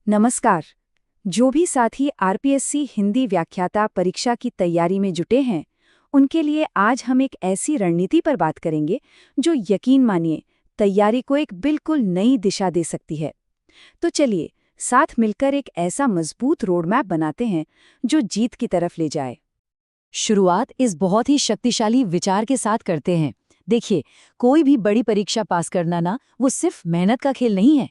नमस्कार। जो भी साथी आरपीएससी हिंदी व्याख्याता परीक्षा की तैयारी में जुटे हैं, उनके लिए आज हम एक ऐसी रणनीति पर बात करेंगे जो यकीन मानिए तैयारी को एक बिल्कुल नई दिशा दे सकती है। तो चलिए साथ मिलकर एक ऐसा मजबूत रोडमैप बनाते हैं जो जीत की तरफ ले जाए। शुरुआत इस बहुत ही शक्तिशाली विचार के साथ करते हैं। देखिए, कोई भी बड़ी परीक्षा पास करना ना वो सिर्फ मेहनत का खेल नहीं है।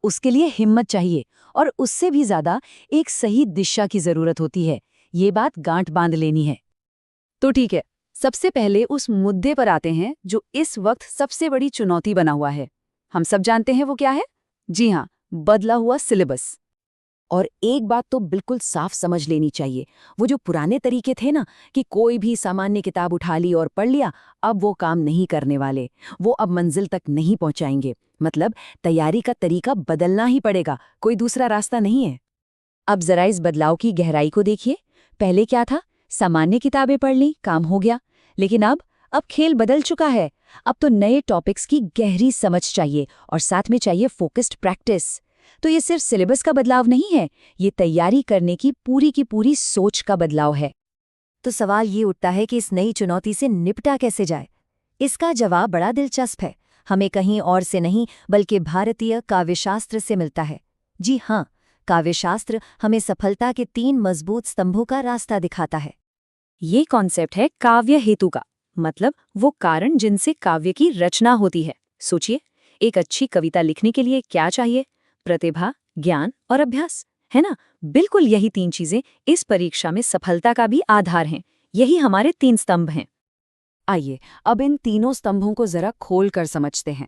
उसके लिए हिम्मत चाहिए और उससे भी ज्यादा एक सही दिशा की जरूरत होती है। ये बात गांठ बांध लेनी है। तो ठीक है, सबसे पहले उस मुद्दे पर आते हैं जो इस वक्त सबसे बड़ी चुनौती बना हुआ है। हम सब जानते हैं वो क्या है? जी हाँ, बदला हुआ सिलेबस। और एक बात तो बिल्कुल साफ समझ लेनी चाहिए, वो जो पुराने तरीके थे ना कि कोई भी सामान्य किताब उठा ली और पढ़ लिया, अब वो काम नहीं करने वाले। वो अब मंजिल तक नहीं पहुंचाएंगे। मतलब तैयारी का तरीका बदलना ही पड़ेगा, कोई दूसरा रास्ता नहीं है। अब जरा इस बदलाव की गहराई को देखिए। पहले क्या था? सामान्य किताबें पढ़ ली, काम हो गया। लेकिन अब खेल बदल चुका है। अब तो नए टॉपिक्स की गहरी समझ चाहिए और साथ में चाहिए फोकस्ड प्रैक्टिस। तो ये सिर्फ सिलेबस का बदलाव नहीं है, ये तैयारी करने की पूरी सोच का बदलाव है। तो सवाल ये उठता है कि इस नई चुनौती से निपटा कैसे जाए। इसका जवाब बड़ा दिलचस्प है। हमें कहीं और से नहीं बल्कि भारतीय काव्यशास्त्र से मिलता है। जी हाँ, काव्यशास्त्र हमें सफलता के 3 मजबूत स्तंभों का रास्ता दिखाता है। ये कॉन्सेप्ट है काव्य हेतु का, मतलब वो कारण जिनसे काव्य की रचना होती है। सोचिए, एक अच्छी कविता लिखने के लिए क्या चाहिए? प्रतिभा, ज्ञान और अभ्यास, है ना? बिल्कुल यही 3 चीजें इस परीक्षा में सफलता का भी आधार हैं। यही हमारे 3 स्तंभ हैं। आइए अब इन तीनों स्तंभों को जरा खोल कर समझते हैं।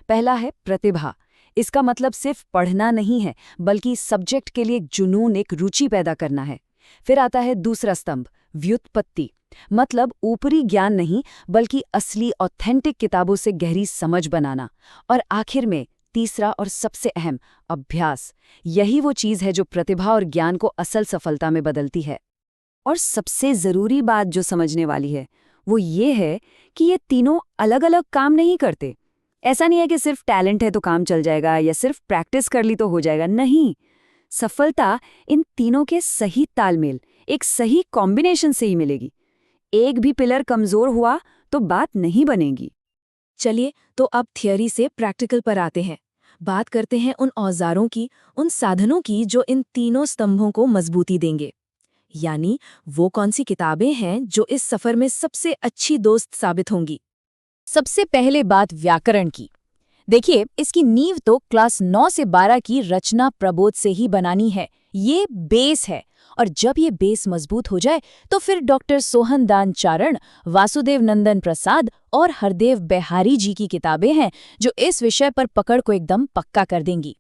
पहला है प्रतिभा। इसका मतलब सिर्फ पढ़ना नहीं है, बल्कि सब्जेक्ट के लिए एक जुनून, एक रुचि पैदा करना है। फिर आता है दूसरा स्तंभ, व्युत्पत्ति। मतलब ऊपरी ज्ञान नहीं, बल्कि असली ऑथेंटिक किताबों से गहरी समझ बनाना। और आखिर में तीसरा और सबसे अहम, अभ्यास। यही वो चीज है जो प्रतिभा और ज्ञान को असल सफलता में बदलती है। और सबसे जरूरी बात जो समझने वाली है वो ये है कि ये तीनों अलग अलग काम नहीं करते। ऐसा नहीं है कि सिर्फ टैलेंट है तो काम चल जाएगा या सिर्फ प्रैक्टिस कर ली तो हो जाएगा। नहीं, सफलता इन तीनों के सही तालमेल, एक सही कॉम्बिनेशन से ही मिलेगी। एक भी पिलर कमजोर हुआ तो बात नहीं बनेगी। चलिए तो अब थियरी से प्रैक्टिकल पर आते हैं। बात करते हैं उन औजारों की, उन साधनों की जो इन तीनों स्तंभों को मजबूती देंगे। यानी वो कौन सी किताबें हैं जो इस सफर में सबसे अच्छी दोस्त साबित होंगी। सबसे पहले बात व्याकरण की। देखिए, इसकी नींव तो क्लास 9 से 12 की रचना प्रबोध से ही बनानी है। ये बेस है। और जब ये बेस मजबूत हो जाए तो फिर डॉक्टर सोहनदान चारण, वासुदेव नंदन प्रसाद और हरदेव बिहारी जी की किताबें हैं जो इस विषय पर पकड़ को एकदम पक्का कर देंगी।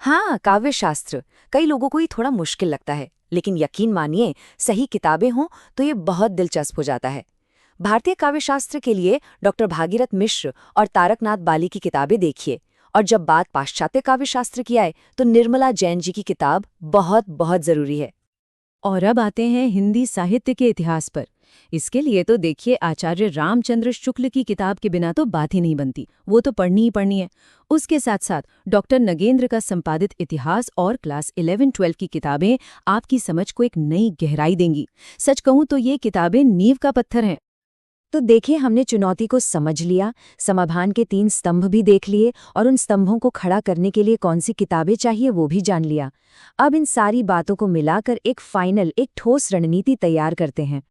हाँ, काव्यशास्त्र कई लोगों को ही थोड़ा मुश्किल लगता है, लेकिन यकीन मानिए सही किताबें हों तो ये बहुत दिलचस्प हो जाता है। भारतीय काव्यशास्त्र के लिए डॉक्टर भागीरथ मिश्र और तारकनाथ बाली की किताबें देखिए। और जब बात पाश्चात्य काव्यशास्त्र की आए तो निर्मला जैन जी की किताब बहुत बहुत जरूरी है। और अब आते हैं हिंदी साहित्य के इतिहास पर। इसके लिए तो देखिए, आचार्य रामचंद्र शुक्ल की किताब के बिना तो बात ही नहीं बनती। वो तो पढ़नी ही पढ़नी है। उसके साथ साथ डॉक्टर नगेंद्र का संपादित इतिहास और क्लास 11-12 की किताबें आपकी समझ को एक नई गहराई देंगी। सच कहूं तो ये किताबें नींव का पत्थर हैं। तो देखिए, हमने चुनौती को समझ लिया, समाधान के 3 स्तंभ भी देख लिए और उन स्तंभों को खड़ा करने के लिए कौन सी किताबें चाहिए वो भी जान लिया। अब इन सारी बातों को मिलाकर एक फाइनल, एक ठोस रणनीति तैयार करते हैं।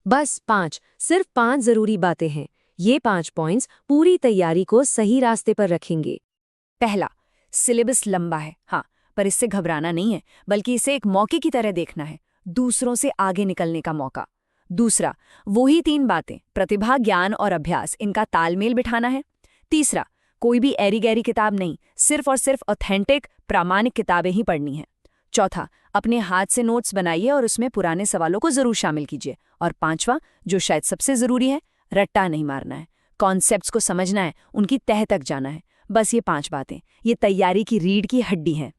बस 5, सिर्फ 5 जरूरी बातें हैं। ये 5 पॉइंट्स पूरी तैयारी को सही रास्ते पर रखेंगे। पहला, सिलेबस लंबा है, हाँ, पर इससे घबराना नहीं है, बल्कि इसे एक मौके की तरह देखना है, दूसरों से आगे निकलने का मौका। दूसरा, वही 3 बातें, प्रतिभा, ज्ञान और अभ्यास, इनका तालमेल बिठाना है। तीसरा, कोई भी ऐरी गैरी किताब नहीं, सिर्फ और सिर्फ ऑथेंटिक, प्रामाणिक किताबें ही पढ़नी है। चौथा, अपने हाथ से नोट्स बनाइए और उसमें पुराने सवालों को जरूर शामिल कीजिए। और पांचवा, जो शायद सबसे जरूरी है, रट्टा नहीं मारना है, कॉन्सेप्ट्स को समझना है, उनकी तह तक जाना है। बस ये 5 बातें, ये तैयारी की रीढ़ की हड्डी हैं।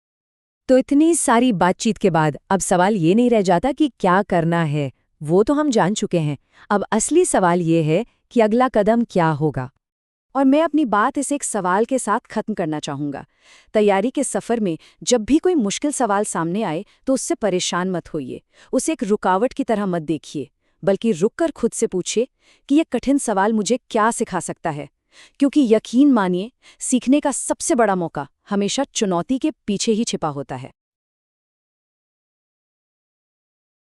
तो इतनी सारी बातचीत के बाद अब सवाल ये नहीं रह जाता कि क्या करना है, वो तो हम जान चुके हैं। अब असली सवाल ये है कि अगला कदम क्या होगा। और मैं अपनी बात इसे एक सवाल के साथ खत्म करना चाहूँगा। तैयारी के सफ़र में जब भी कोई मुश्किल सवाल सामने आए तो उससे परेशान मत होइए, उसे एक रुकावट की तरह मत देखिए, बल्कि रुककर खुद से पूछिए कि यह कठिन सवाल मुझे क्या सिखा सकता है। क्योंकि यकीन मानिए, सीखने का सबसे बड़ा मौका हमेशा चुनौती के पीछे ही छिपा होता है।